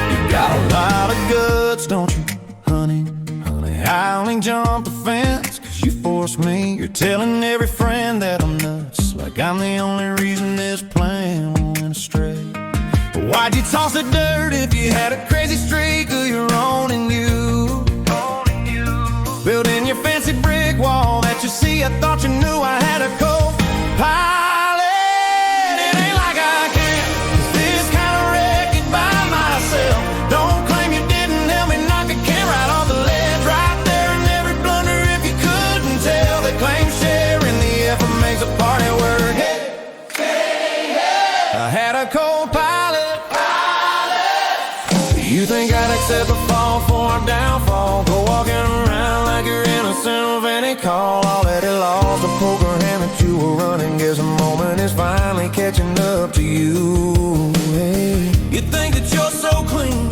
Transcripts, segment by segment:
You got a lot of guts, don't you, honey? Honey, I only jumped the fence 'cause you forced me. You're telling every friend that I'm nuts, like I'm the only reason this plan went astray. But why'd you toss the dirt if you had a crazy streak of your own in you? Building your fancy brick wall that you see, I thought you knew I had a co-pilot. It ain't like I can't, 'cause this kind of wreck it by myself. Don't claim you didn't help me knock a can right off the ledge, right there in every blunder if you couldn't tell. They claim sharing the effort makes a party work. Hey, hey, hey. I had a co-pilot. You think I'd accept a fall for a downfall? Go walking around like you're innocent of any call. Already lost the program that you were running. Guess the moment is finally catching up to you. Hey. You think that you're so clean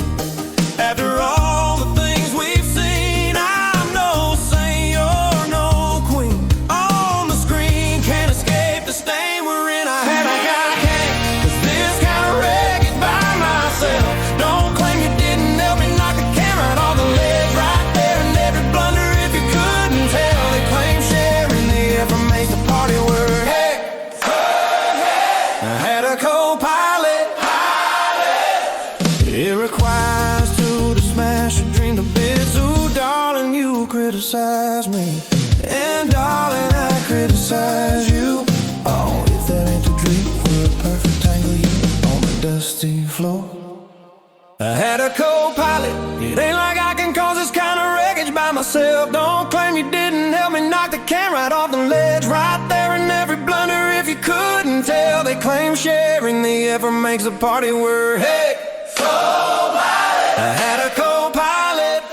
after all the things we've seen. I'm no saint, you're no queen. On the screen, can't escape the stain we're in. I had a guy can't, 'cause this kind of wreck it by myself. Don't claim you didn't help me knock the camera out on the ledge, right there in every blunder if you couldn't tell. They claim sharing the effort makes the party work. Hey, hey, hey. I had a co-pilot. It requires two to smash a dream to bits. Ooh, darling, you criticize me, and darling, I criticize you. Oh, if that ain't the dream, we're a perfect tangle, you on the dusty floor. I had a co-pilot. It ain't like I can cause this kind of wreckage by myself. Don't claim you didn't help me knock the can right off the ledge, right there in every blunder if you couldn't tell. They claim sharing the effort makes the party work. Hey, co-pilot. I had a co-pilot.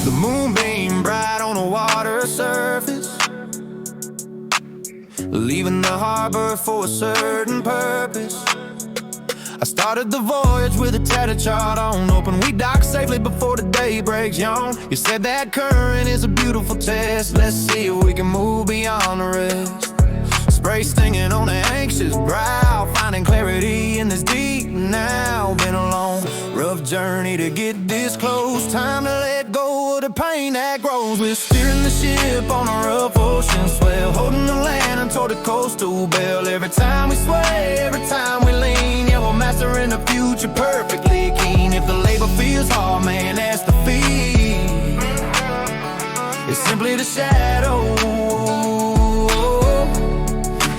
The moonbeam bright on the water surface, leaving the harbor for a certain purpose. I started the voyage with a tattered chart on, hoping we dock safely before the day breaks yawn. You said that current is a beautiful test. Let's see if we can move beyond the rest. Spray stinging on the anxious brow, finding clarity in this deep now. Been a long, rough journey to get this close. Time to let go of the pain that grows. We're steering the ship on a rough ocean swell, holding the land toward the coastal bell. Every time we sway, every time we lean, yeah, we're mastering the future perfectly keen. If the labor feels hard, man, that's the fee. It's simply the shadow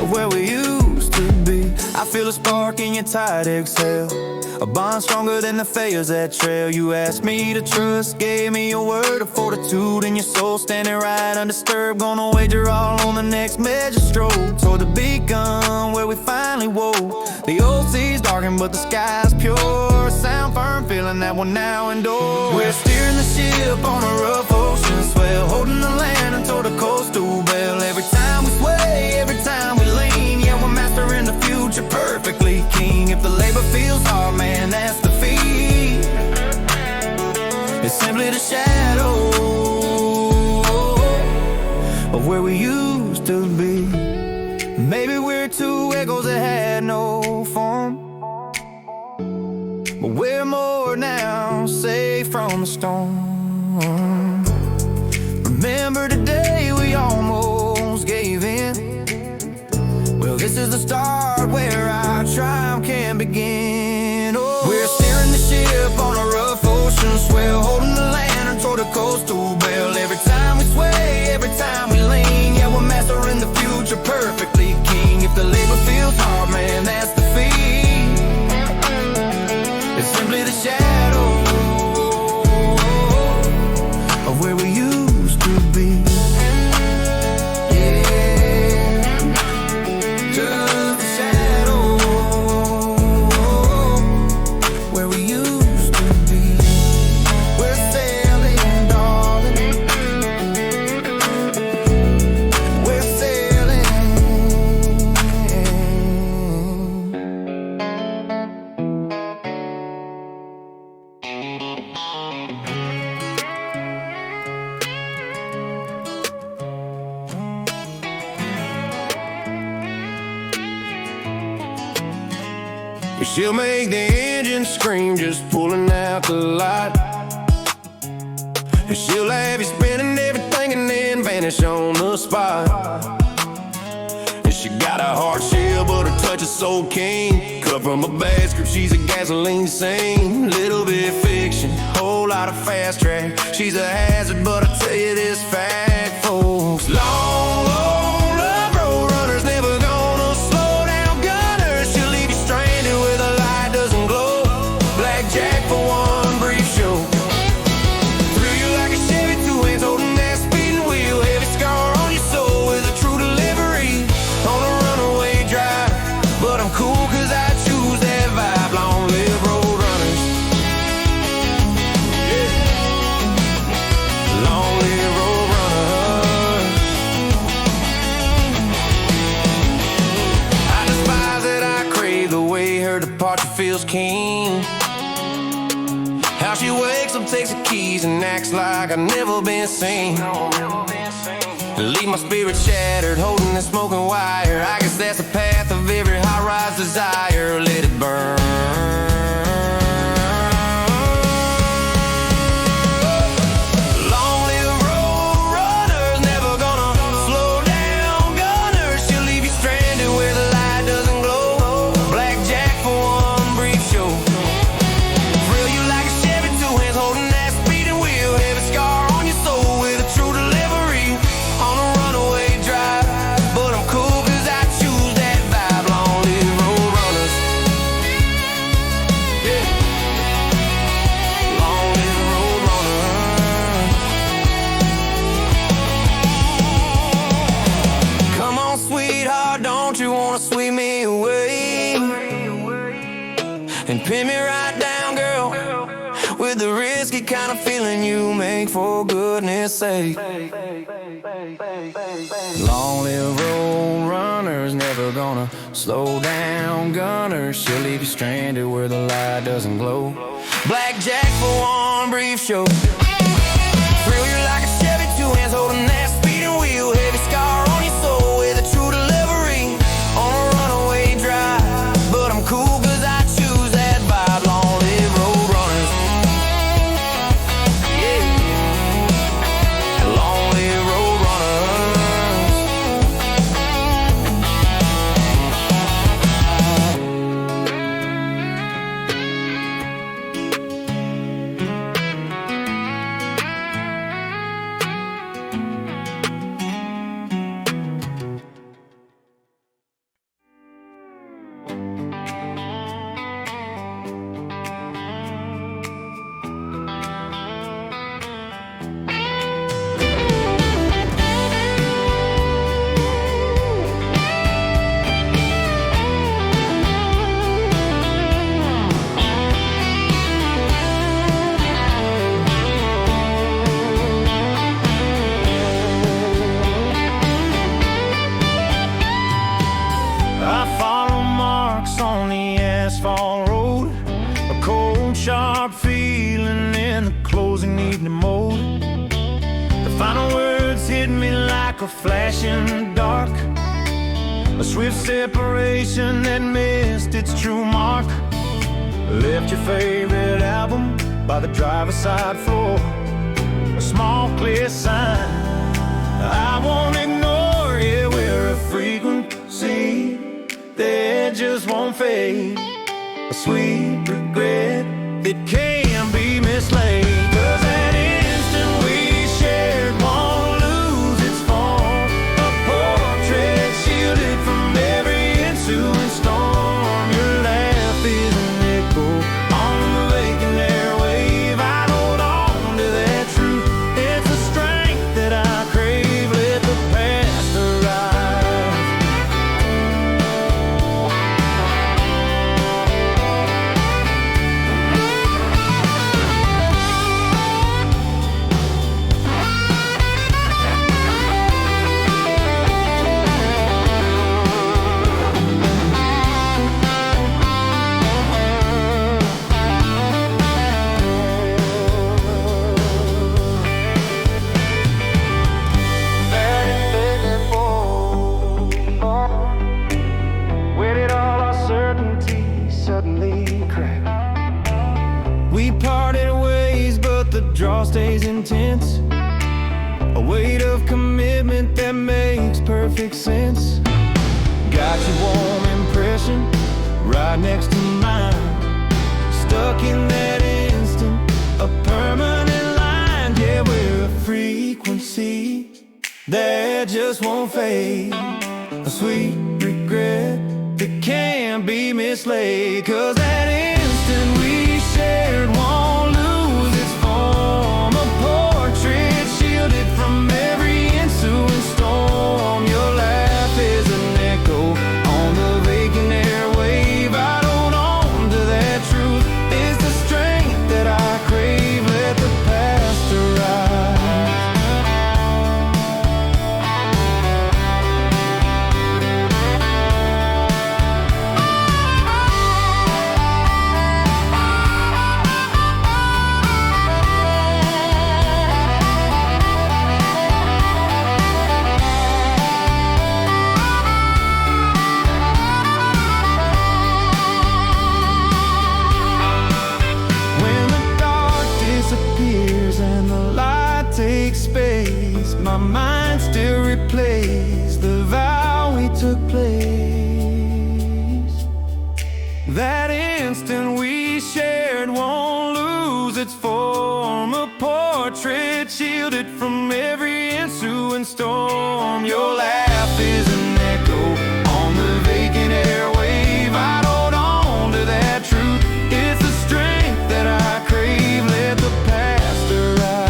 of where we used to be. I feel a spark in your tight exhale, a bond stronger than the fails that trail. You asked me to trust, gave me your word of fortitude and your soul standing right undisturbed. Gonna wager all on the next measure stroke toward the beacon where we finally woke. The old sea's darkened but the sky's pure, sound firm feeling that we're now indoors. We're steering the ship on a rough ocean swell, holding the land toward the coastal bell. Every time we sway, every time we lean, yeah, we're mastering the future perfectly keen. If the labor feels hard, man, that's the fee. It's simply the shadow of where we used to be. Maybe we're two echoes that had no form, but we're more now, safe from the storm. Remember the day we almost gave in? Well, this is the start where our triumph can begin. Oh, we're steering the ship on a rough ocean swell, holding the land toward the coastal bell. Every time we sway, every time we lean, yeah, we're mastering the future perfectly keen. If the labor feels hard, man, that's the fee. It's simply the shadow of where we used to be. She'll make the engine scream just pulling out the light. And she'll have you spinning everything and then vanish on the spot. And she got a hard shell but her touch is so keen. Cut from a bad script, she's a gasoline scene. Little bit fiction, whole lot of fast track. She's a hazard but I tell you this fact, folks. Long, long love road runners, never gonna slow down gunners. She'll leave you stranded where the light doesn't glow. Blackjack for one brief show. Thrill you like a Chevy, two hands holding that speeding wheel. Heavy scar on your soul with a true delivery. On a runaway drive, but I'm cool cause I choose that vibe. Long live road runners. Yeah. Long live road runners. I despise it, I crave the way her departure feels keen. How she wakes up, takes the keys and acts like I've never been seen. Leave my spirit shattered, holding the smoking wire. I guess that's the path of every high-rise desire. Let it burn. Long live road runners, never gonna slow down gunners. She'll leave you stranded where the light doesn't glow. Blackjack for one brief show. Thrill you like a Chevy, two hands holding that speeding wheel. Heavy scar on your soul with a true delivery. On a runaway drive, but I'm cool cause I choose that vibe. Long live road runners. Yeah. Long live road runners. Come on, sweetheart, don't you wanna sweep me away and pin me right down, girl, with the risky kind of feeling you make, for goodness sake. Long live road runners, never gonna slow down gunners. She'll leave you stranded where the light doesn't glow. Blackjack for one brief show. Thrill you like a Chevy, two hands holding that speeding wheel. Heavy scar on your soul with a true delivery. On a runaway drive, but I'm cool cause I choose that vibe. Long live road runners. Yeah. Long live road runners. I follow marks on the asphalt road, a cold, sharp feeling in the closing evening mode. The final words hit me like a flash in the dark, a swift separation that missed its true mark. Left your favorite album by the driver's side floor, a small clear sign I won't ignore. Yeah, we're a frequency that just won't fade, a sweet regret that can't be mislaid. 'Cause that instant we shared won't lose its form, a portrait shielded from every ensuing storm. Your laugh is an echo on the vacant airwave. I hold on to that truth, it's the strength that I crave. Let the past arrive. I sixth sense. Got your warm impression right next to mine. Stuck in that instant, a permanent line. Yeah, we're a frequency that just won't fade. A sweet regret that can't be mislaid. 'Cause that instant we shared won't lose its form. A portrait shielded from every ensuing storm. Your laugh is an echo on the vacant airwave. I hold on to that truth. It's the strength that I crave. Let the past arrive. And the light takes space, my mind still replays the vow we took place. That instant we shared won't lose its form. A portrait shielded from every ensuing storm. Your laugh is an echo on the vacant airwave. I'd hold on to that truth. It's the strength that I crave. Let the past arrive.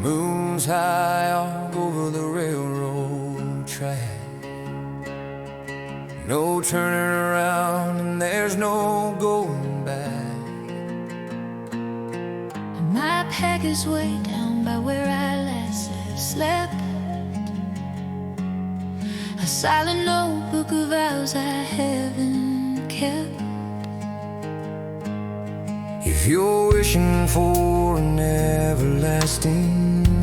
Moon's high up over the railroad track. No turning around and there's no going back. And my pack is way down by where I last slept. A silent notebook of vows I haven't kept. If you're wishing for an everlasting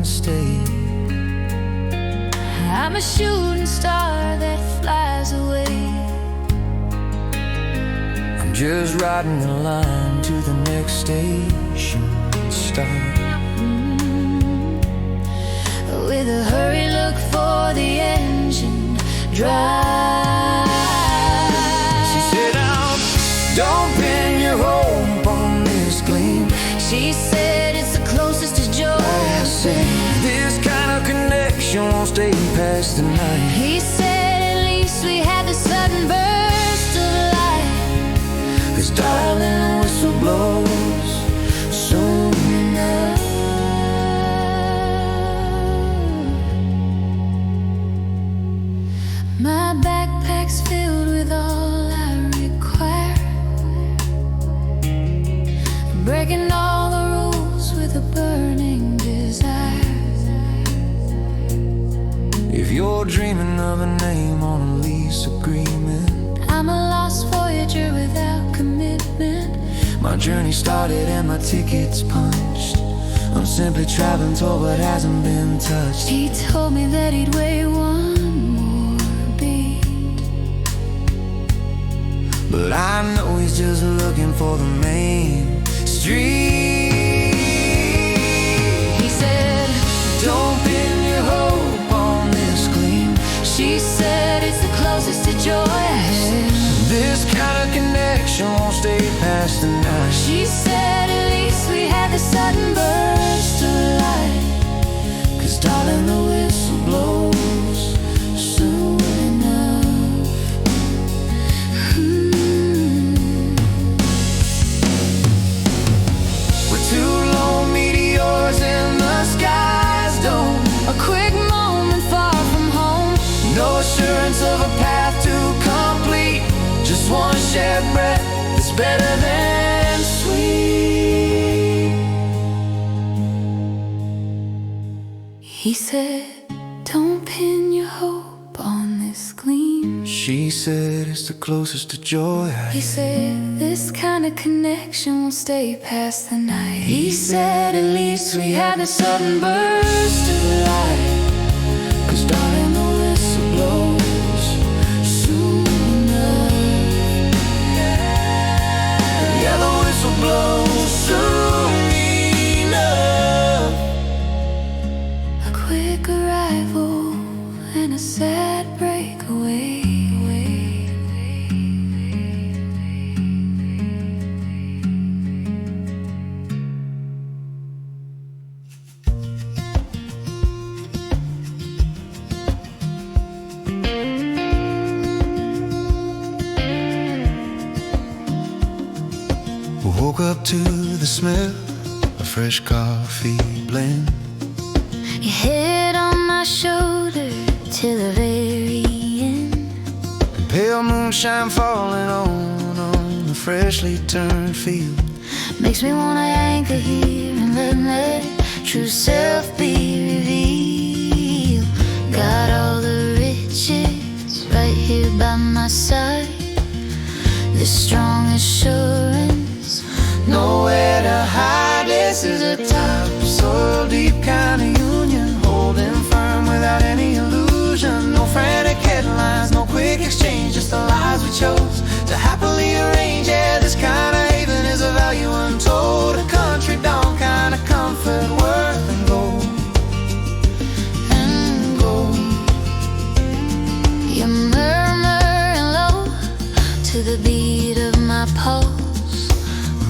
stay, I'm a shooting star that flies away. I'm just riding the line to the next station stop. With a hurry look for the engine drive. She said, don't pin your hope on this gleam. She said it's the closest to joy. I said, this kind of connection won't stay past the night. He said at least we had the sudden burst of light. 'Cause darling, the whistle blows soon enough. My backpack's filled with all I require. Breaking all the rules with a burning desire. If you're dreaming of a name on a lease agreement, I'm a lost voyager without commitment. my journey started and my ticket's punched. I'm simply traveling toward what hasn't been touched. He told me that he'd weigh one more beat, but I know he's just looking for the main street. He said, don't pin your hope on this gleam. she said it's the closest to joy. This kind of connection won't stay past the night. She said at least we had the sudden burst of light. 'Cause darling, the whistle blows soon enough. We're two lone medium said, don't pin your hope on this gleam. She said it's the closest to joy. He said, this kind of connection will stay past the night. He said, at least we had this sudden burst of light. 'Cause darling, the whistle blows soon enough. Yeah, the whistle blows soon enough. A quick arrival and a sad breakaway. Woke up to the smell of fresh coffee blend. Your head on my shoulder till the very end. And pale moonshine falling on the freshly turned field. Makes me wanna anchor here and let my true self be revealed. Got all the riches right here by my side. This strong assurance, Nowhere to hide. This is a topsoil deep kind of union, holding firm without any illusion. No frantic headlines, no quick exchange, just the lives we chose to happily arrange. Yeah, this kind of haven is a value untold, a country dawn kind of comfort worth and gold. and gold. You're murmuring low to the beat of my pulse,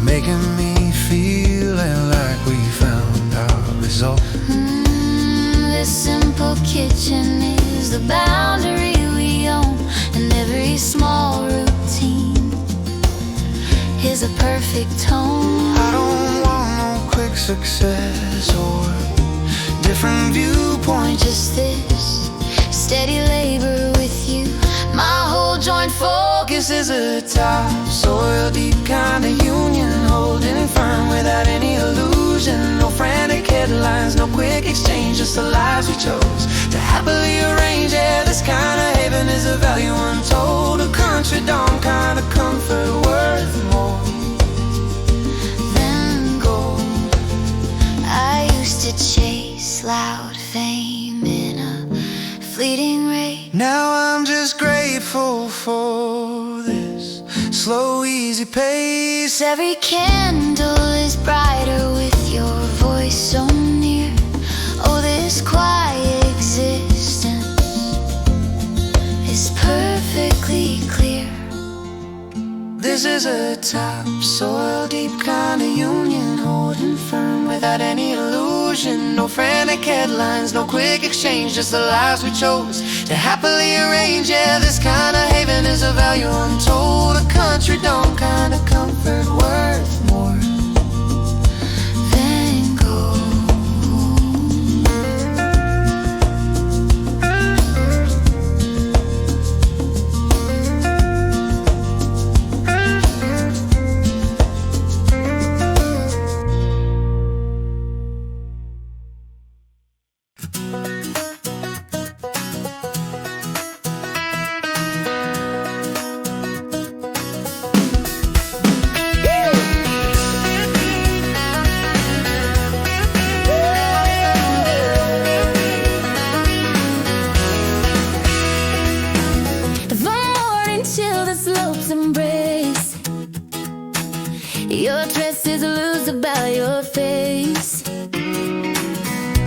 Making me feeling like we found our result. This simple kitchen is the boundary we own, and every small routine is a perfect tone. I don't want no quick success or different viewpoint. Just this steady labor with you. My whole joint focus This is a topsoil deep kind of union, holding firm without any illusion. No frantic headlines, no quick exchange, just the lives we chose to happily arrange. Yeah, this kind of haven is a value untold, a country dawn kind of comfort worth more than gold. I used to chase loud fame in a fleeting rate. Now I'm just grateful for this slow, easy pace. Every candle is brighter with your voice so near. Oh, this quiet existence is perfectly clear. This is a topsoil deep kind of union, holding firm without any illusion. No frantic headlines, no quick exchange, just the lives we chose to happily arrange. Yeah, this kind of haven is a value untold, a country dawn kind of comfort worth more Than gold. Your dress is loose about your face.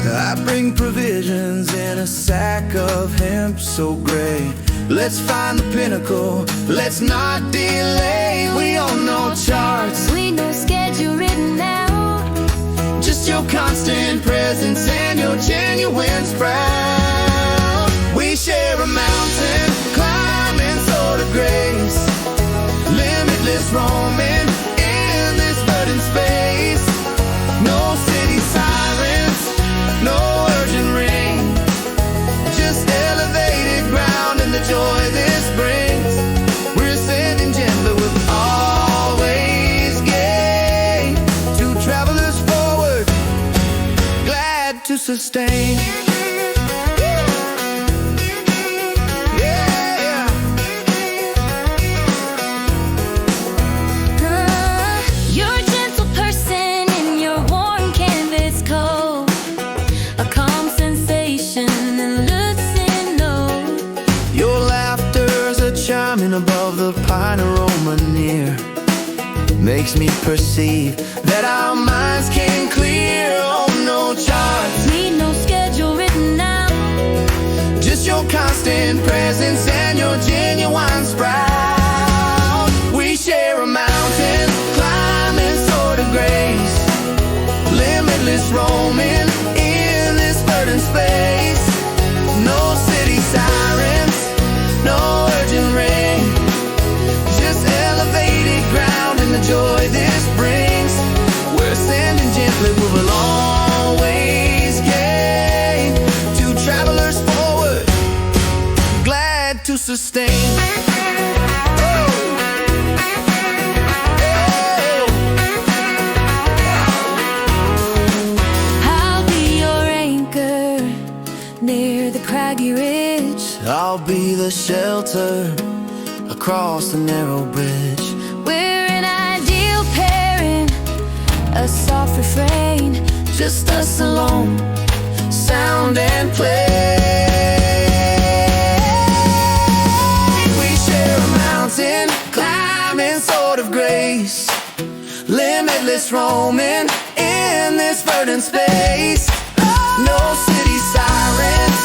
I bring provisions in a sack of hemp so gray. Let's find the pinnacle, let's not delay. We all know charts, We know schedule written out. just your constant presence and your genuine sprout. We share a mountain, climbing sort of grace, limitless roaming in this verdant space. No city silence, no urgent ring, just elevated ground and the joy this brings. We're ascending gently with always gain. Two travelers forward, glad to sustain. makes me perceive that our minds can clear. Oh, no charts, Need no schedule written out, just your constant presence and your genuine sprout. We share a mountain, climbing sort of grace, limitless roaming in this verdant space. No city sirens, no urgent rain, just elevated ground and the joy this brings. We're ascending gently, we will always gain. Two travelers forward, glad to sustain. I'll be your anchor near the craggy ridge. I'll be the shelter across the narrow bridge. We're an ideal pairing, a soft refrain, Just us alone, sound and play. We share a mountain, climbing sort of grace, limitless roaming in this verdant space. No city sirens,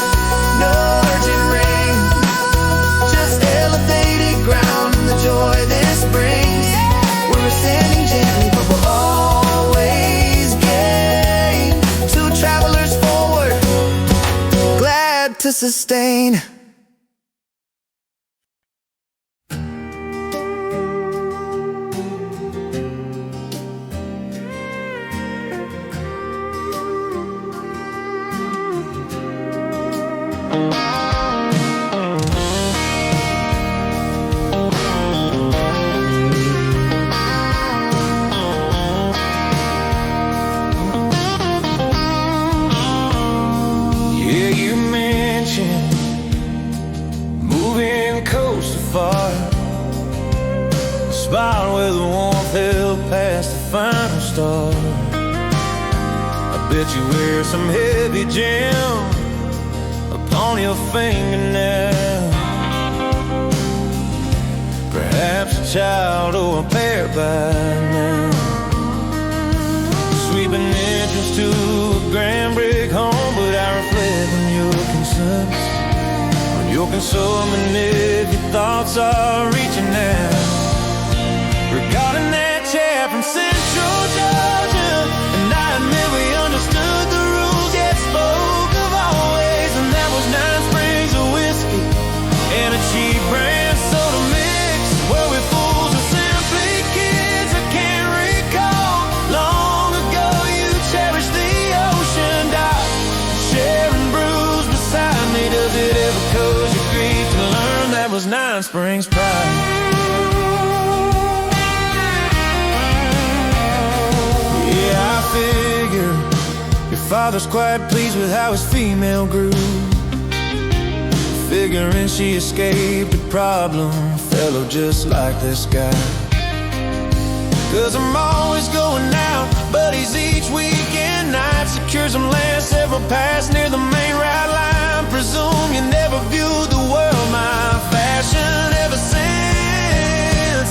no urgent rain, just elevated ground and the joy this brings. We're ascending gently, but we'll always gain. Two travelers forward, glad to sustain. Yeah, you mentioned moving coast to far, a spot where the warmth held past the final star. I bet you wear some heavy gem upon your fingernail, perhaps a child or a pair by now. Sweeping entrance to a grand brick home, but I reflect on your concerns, on your consoling if your thoughts are reaching out. Regarding that chap from Central Georgia, and I admit we understood the rules, yet spoke of always, and that was 9 springs of whiskey and a cheap brand soda mix. Were we fools or simply kids? I can't recall. Long ago you cherished the ocean dock, sharing brews beside me. Does it ever cause you grief to learn that was 9 Springs pride? Yeah, I figure your father's quite pleased with how his female grew, figuring she escaped a problem, fellow just like this guy. Cause I'm always going out, buddies each weekend night, secures them last several pass near the main ride line. Presume you never viewed the world my fashion ever since.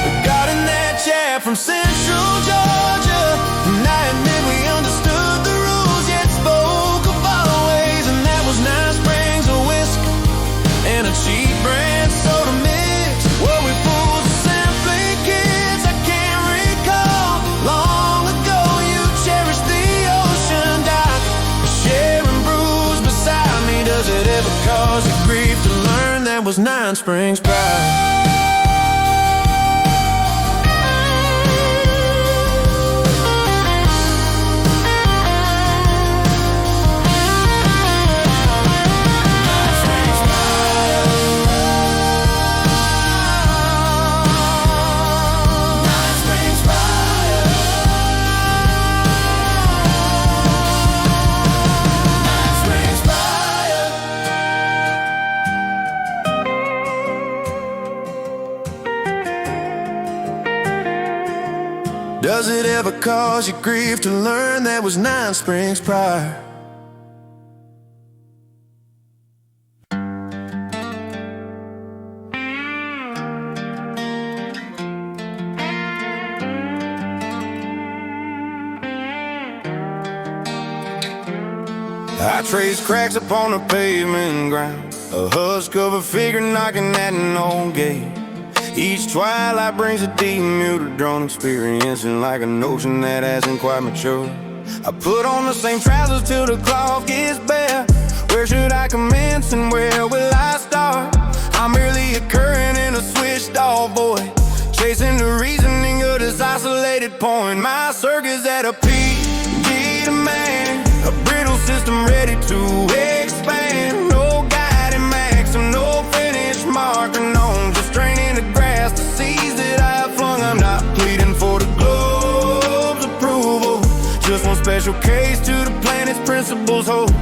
Regarding that chap from Central Georgia, and I admit we understood the rules, yet spoke of always, and that was 9 springs of whiskey and a cheap brand soda mix. Were we fools or simply kids? I can't recall. Long ago you cherished the ocean dock, sharing brews beside me. Does it ever cause you grief to learn that was 9 Springs pride? Does it ever cause you grief to learn that was 9 Springs prior? I trace cracks upon the pavement ground, a husk of a figure knocking at an old gate. Each twilight brings a deep, muted, drawn experiencing like an ocean that hasn't quite matured. I put on the same trousers till the cloth gets bare. Where should I commence and where will I start? I'm merely a current in a switched off void, chasing the reasoning of this isolated point. My circuit's at a peak, demand a brittle system ready to expand. No guiding maxim, no finish marker known, just draining the grass, the seeds that I have flung. I'm not pleading for the globe's approval, just one special case to the planet's principles hold.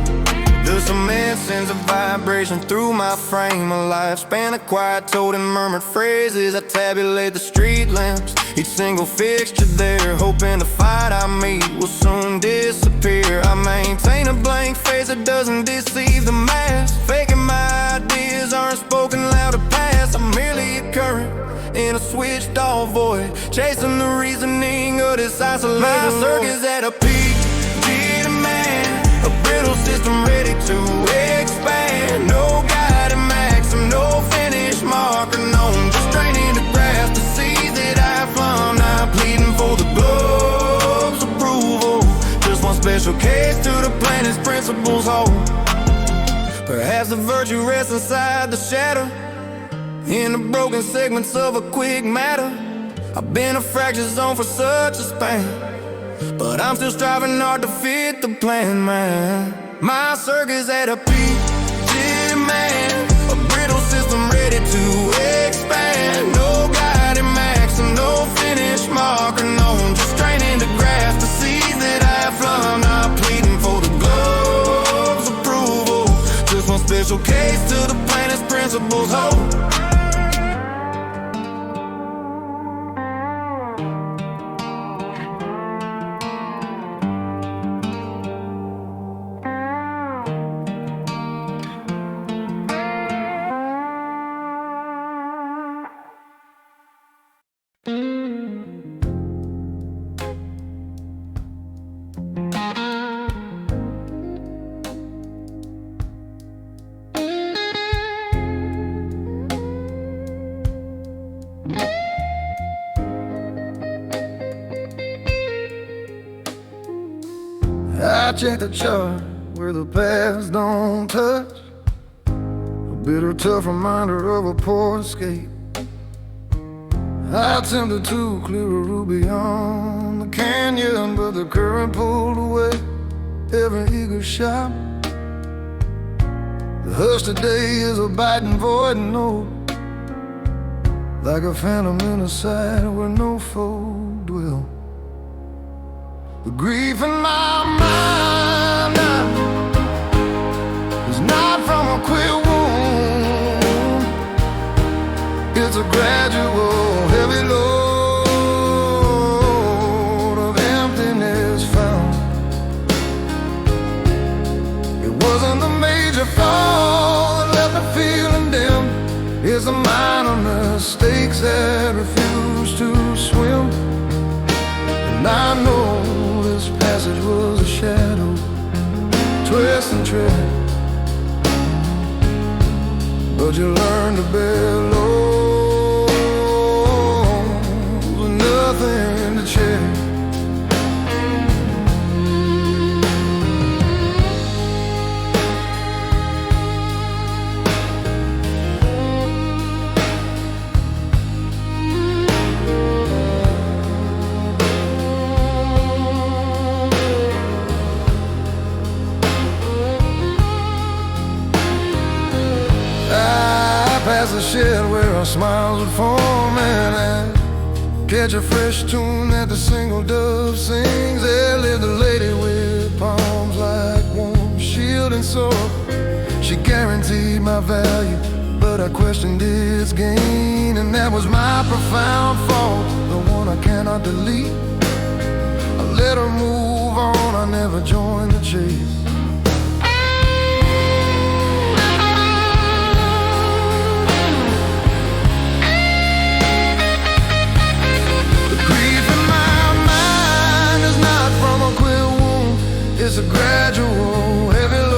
The cement sends a vibration through my frame, a lifespan of quiet told and murmured phrases. I tabulate the street lamps, each single fixture there, hoping the fight I meet will soon disappear. I maintain a blank face that doesn't deceive the mass, faking my ideas aren't spoken loud to pass. I'm merely a current in a switched off void, chasing the reasoning of this isolated. My circuit's at a peak, demand a brittle system ready to expand. No guiding maxim, no finish marker known, just draining the grass, the seeds that I flung. Not pleading for the globe's approval, just one special case to the planet's principles hold. Perhaps the virtue rests inside the shadow, in the broken segments of a quick matter. I've been a fractured zone for such a span, but I'm still striving hard to fit the plan, man. My circuit's at a peak, demand a brittle system ready to expand. No guiding maxim, no finish marker known, just draining the grass, the seeds that I flung. Not pleading for the globe's approval, just one special case to the planet's principles hold. I check the chart where the paths don't touch, a bitter tough reminder of a poor escape. I attempted to clear a route beyond the canyon, but the current pulled away every eager shot. The hush today is a biting void note, like a phantom in a sight where no foe dwell. The grief in my mind now is not from a quick wound, it's a gradual heavy load of emptiness found. It wasn't the major fall that left me feeling dim, it's the minor mistakes that refuse to swim. And I know this passage was a shadow, twist and tread, but you learn to bear lows with nothing to share. Past the shed where our smiles would form, and I catch a fresh tune that the single dove sings. There lived a lady with palms like warm shield and sword. She guaranteed my value, but I questioned its gain, and that was my profound fault, the one I cannot delete. I let her move on, I never joined the chase. It's a gradual, heavy load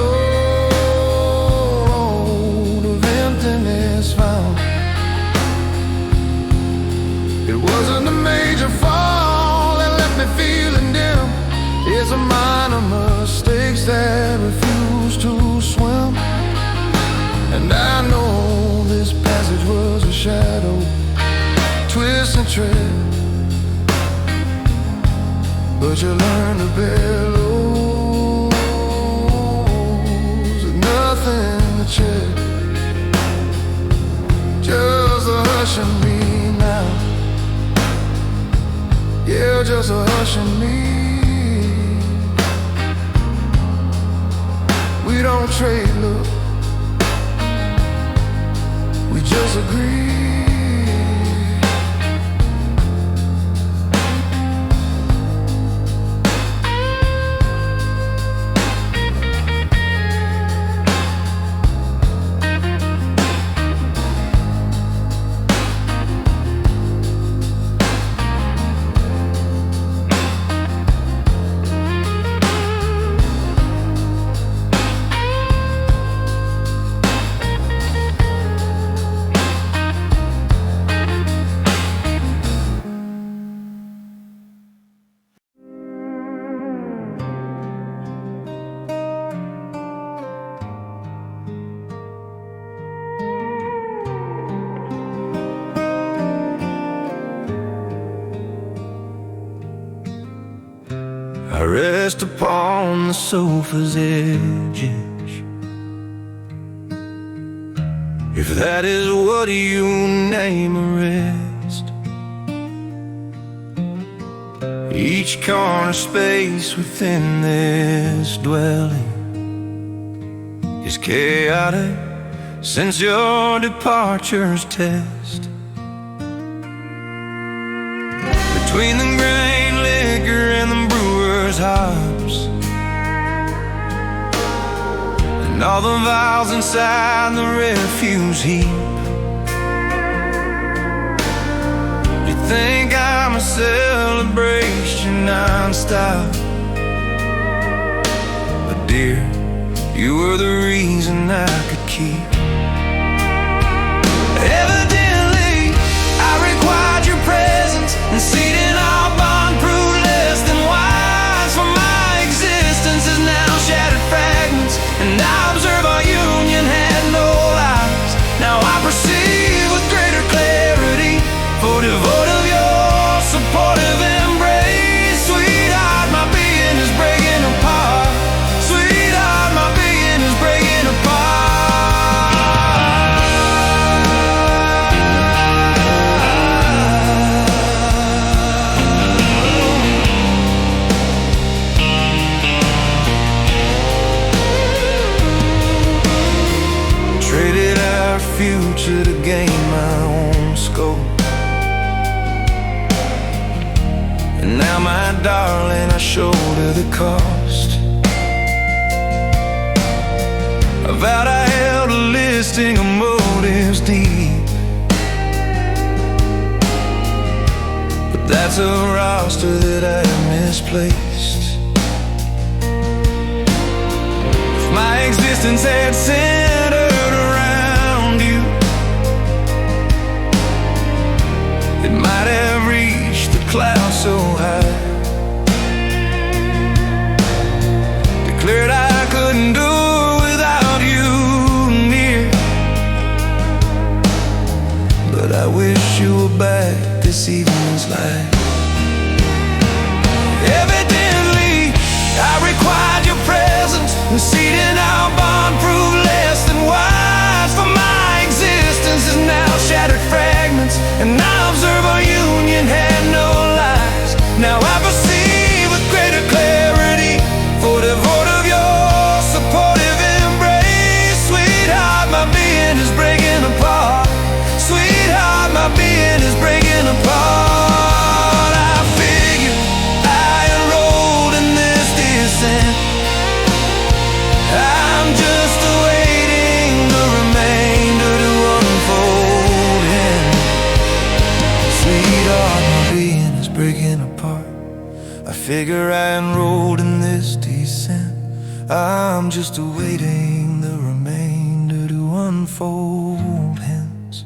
shadow, twist and tread, but you learn to bear lows with nothing to check. Just a hush and me now, yeah, just a hush and me. We don't trade love, we just agree. I rest upon the sofa's edges, if that is what you name a rest. Each corner space within this dwelling is chaotic since your departure's test. Between the grain liquor and the brewer's hops, and all the vials inside the refuse heap, you think I'm a celebration non-stop, but dear, you were the reason I could keep. Evidently, I required your presence and seating our bond proved less than wise, for my existence is now shattered fragments, and I observe our union had no lives. Now I perceive with greater clarity, for devote of your supportive embrace. Sweetheart, my being is breaking apart. Sweetheart, my being is breaking apart. Traded our future to gain my own scope, and now my darling, I shoulder the cost. I vowed I held a listing of motives deep, but that's a roster that I have misplaced. If my existence had centered around you, it might have reached the clouds so high, declared I couldn't do without you near. But I wish you were back this evening's light. Evidently, I required your presence, and seating our bond proved less than wise, for my existence is now shattered fragments, and I observe our union had no lies. Now I perceive with greater clarity, for devote of your supportive embrace. Sweetheart, my being is breaking apart. Sweetheart, my being is breaking apart. I figure I enrolled in this descent. I'm just awaiting the remainder to unfold. And sweetheart, my being is breaking apart. I figure I enrolled in this descent. I'm just awaiting the remainder to unfold. Hence,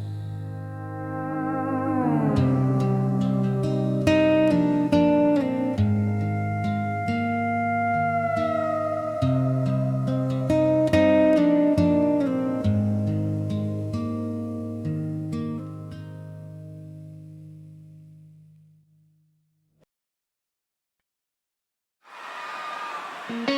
Talk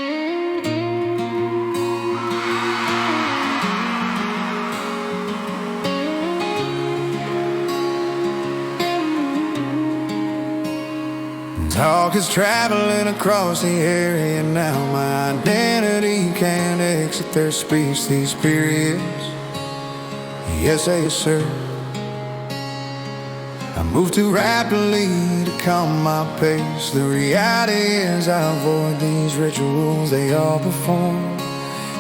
is traveling across the area now. My identity can't exit their speech, these periods. Yes, yes, sir. I move too rapidly to calm my pace. The reality is I avoid these rituals they all perform,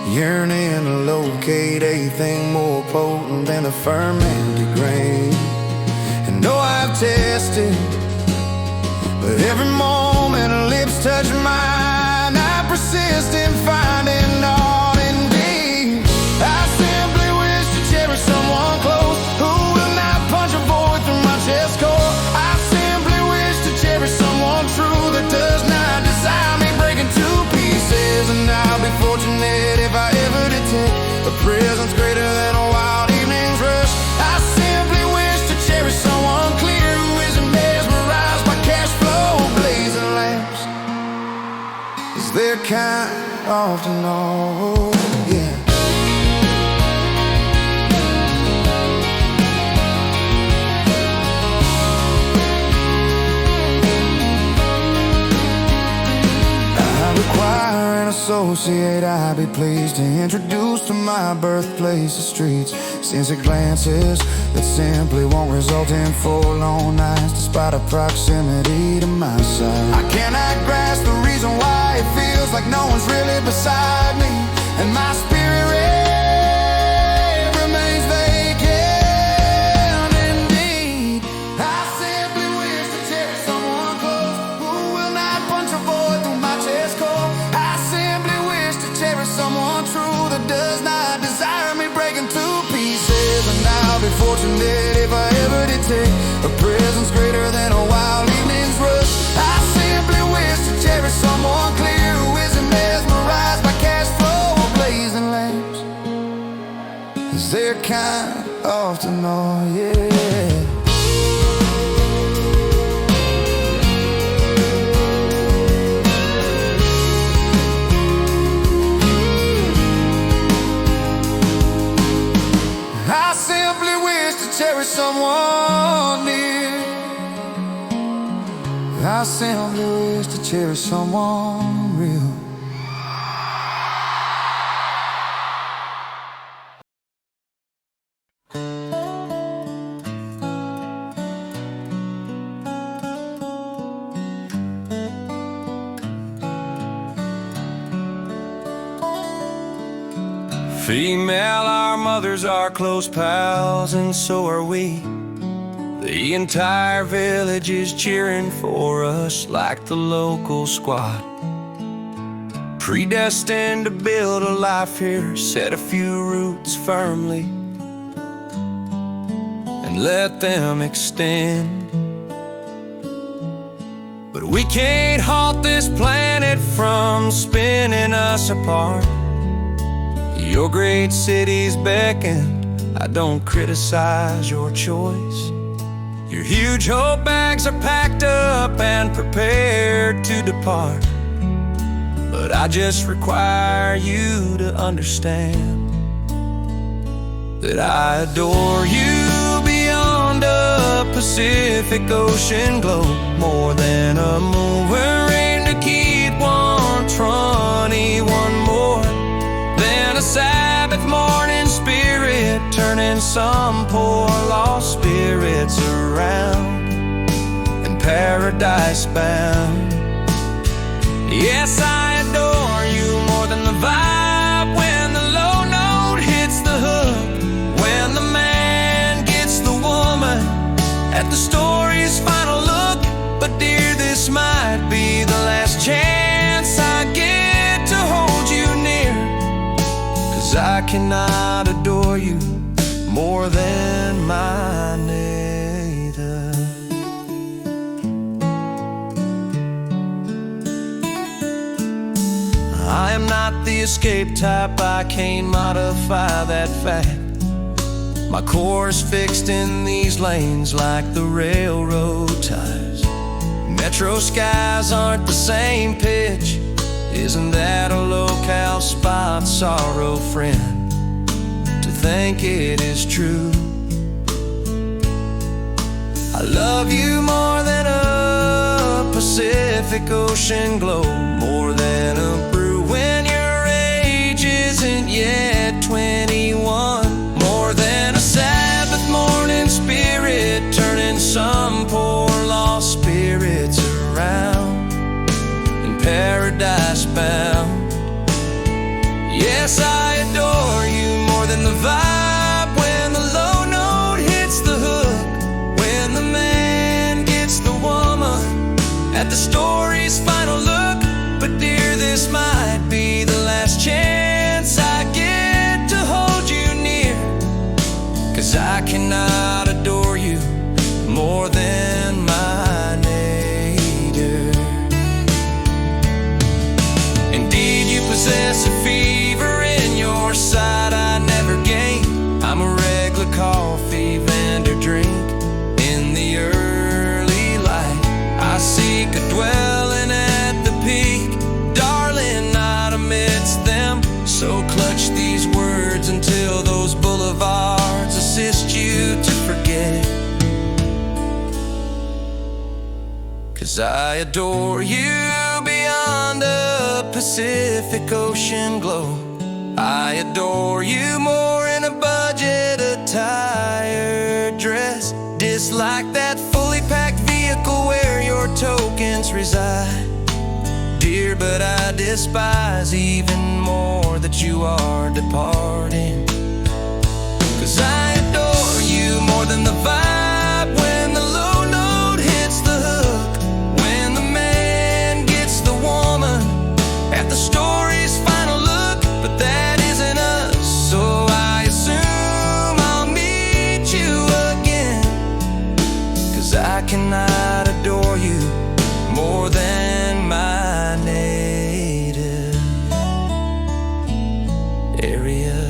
yearning to locate anything more potent than the fermented grain. And though I've tested, but every moment her lips touch mine, I persist in finding all in deep. I simply wish to cherish someone close who will not punch a void through my chest core. I simply wish to cherish someone true that does not desire me breaking to pieces. And I'll be fortunate if I ever detect a presence greater than a wild evening's rush. I simply wish to cherish someone clear who isn't mesmerized by cash flow blazing lamps, as their kind often know, yeah. Require an associate I be pleased to introduce to my birthplace the streets. Since it glances that simply won't result in 4 long nights, despite a proximity to my side. I cannot grasp the reason why it feels like no one's really beside me, and my spirit remains vacant indeed. I simply wish to cherish someone close who will not punch a void through my chest core. I simply wish to cherish someone true that does not desire me breaking to pieces. And I'll be fortunate if I ever detect a presence greater than a wild evening's rush. I simply wish to cherish someone clear who isn't mesmerized by cash flow or blazing lamps, as their kind often know, yeah. I simply wish to cherish someone near. I simply wish to cherish someone real. Female, our mothers are close pals, and so are we. The entire village is cheering for us like the local squad. Predestined to build a life here, set a few roots firmly, and let them extend. But we can't halt this planet from spinning us apart. Your great cities beckon, I don't criticize your choice. Your huge hope bags are packed up and prepared to depart. But I just require you to understand that I adore you beyond a Pacific Ocean globe. More than a moon, we're aimed to keep 121 more than a Sabbath morning spirit, turning some poor lost spirits around and paradise bound. Yes, I adore you more than the vibe when the low note hits the hook, when the man gets the woman at the story's final look. But dear, this might be the last chance I get to hold you near, 'cause I cannot adore you more than my neighbor. I am not the escape type, I can't modify that fact. My course fixed in these lanes like the railroad ties. Metro skies aren't the same pitch Isn't that a locale spot, sorrow friend, to think it is true? I love you more than a Pacific Ocean glow, more than a brew when your age isn't yet 21, more than a Sabbath morning spirit turning some poor lost spirits around and paradise bound. Yes, I adore you more than the vibe when the low note hits the hook, when the man gets the woman at the story's final look. But dear, this might be the last chance I get to hold you near, 'cause I cannot adore you more than my native. Indeed, you possess a fever in your sight I never gained. I'm a regular coffee vendor drink in the early light. I seek a dwelling at the peak, darling, not amidst them. So clutch these words until those boulevards assist you to forget. 'Cause I adore you beyond a Pacific Ocean glow. I adore you more in a budget attire dress. Dislike that fully packed vehicle where your tokens reside, dear, but I despise even more that you are departing. 'Cause I adore you more than the vibe when the low note hits the hook, when the man gets the woman at the story's final look. But that isn't us, so I assume I'll meet you again, 'cause I cannot adore you more than my native area.